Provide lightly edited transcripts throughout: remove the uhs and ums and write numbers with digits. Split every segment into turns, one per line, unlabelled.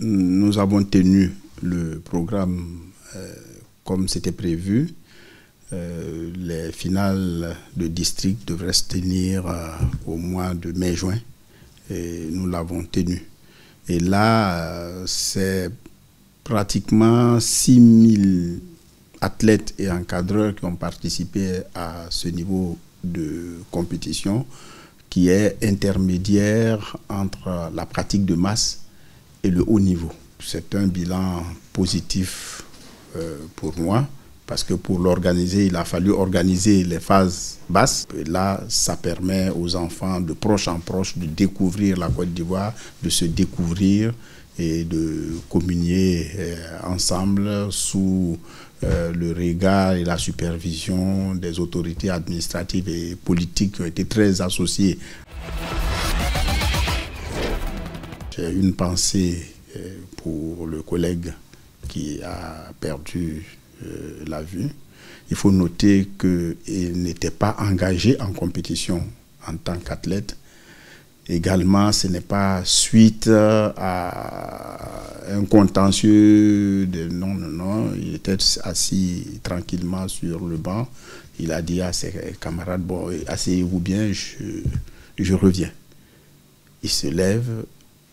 nous avons tenu le programme comme c'était prévu. Les finales de district devraient se tenir au mois de mai-juin et nous l'avons tenu. Et là, c'est pratiquement 6000 athlètes et encadreurs qui ont participé à ce niveau de compétition qui est intermédiaire entre la pratique de masse et le haut niveau. C'est un bilan positif pour moi parce que pour l'organiser, il a fallu organiser les phases basses. Et là, ça permet aux enfants de proche en proche de découvrir la Côte d'Ivoire, de se découvrir et de communier ensemble sous le regard et la supervision des autorités administratives et politiques qui ont été très associées. J'ai une pensée pour le collègue qui a perdu la vue. Il faut noter qu'il n'était pas engagé en compétition en tant qu'athlète. Également, ce n'est pas suite à un contentieux de non. Il était assis tranquillement sur le banc. Il a dit à ses camarades, bon, asseyez-vous bien, je reviens. Il se lève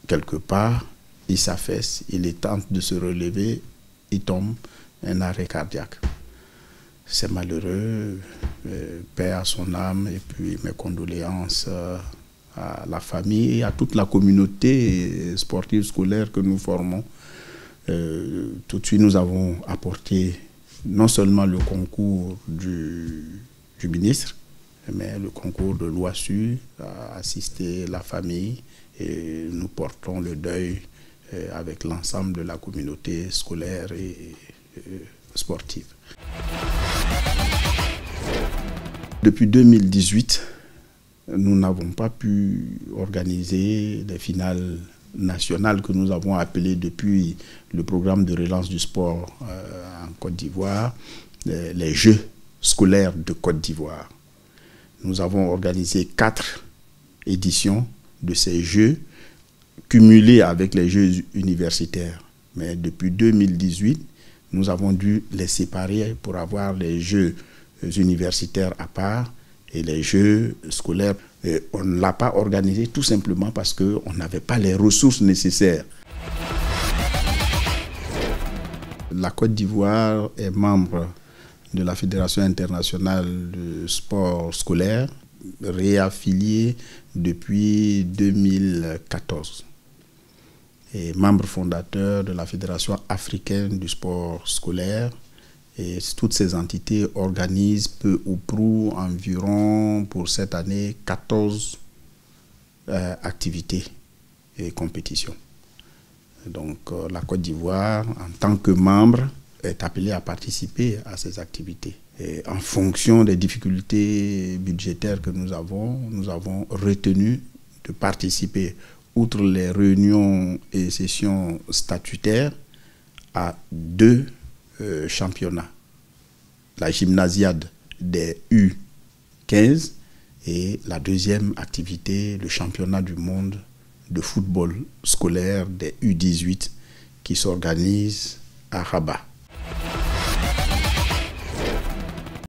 quelque part, il s'affaisse, il tente de se relever, il tombe, un arrêt cardiaque. C'est malheureux, paix à son âme, et puis mes condoléances à la famille et à toute la communauté sportive scolaire que nous formons. Tout de suite, nous avons apporté non seulement le concours du ministre, mais le concours de l'OASU a assisté la famille et nous portons le deuil avec l'ensemble de la communauté scolaire et sportive. Depuis 2018, nous n'avons pas pu organiser les finales nationales que nous avons appelées depuis le programme de relance du sport en Côte d'Ivoire, les Jeux scolaires de Côte d'Ivoire. Nous avons organisé 4 éditions de ces Jeux, cumulés avec les Jeux universitaires. Mais depuis 2018, nous avons dû les séparer pour avoir les Jeux universitaires à part et les Jeux scolaires. Et on ne l'a pas organisé tout simplement parce qu'on n'avait pas les ressources nécessaires. La Côte d'Ivoire est membre de la Fédération internationale de sport scolaire, réaffiliée depuis 2014. Et membre fondateur de la Fédération africaine du sport scolaire. Et toutes ces entités organisent peu ou prou environ pour cette année 14 activités et compétitions. Donc la Côte d'Ivoire, en tant que membre, est appelée à participer à ces activités. Et en fonction des difficultés budgétaires que nous avons retenu de participer, outre les réunions et sessions statutaires, à 2 championnats. La gymnasiade des U15 et la deuxième activité, le championnat du monde de football scolaire des U18 qui s'organise à Rabat.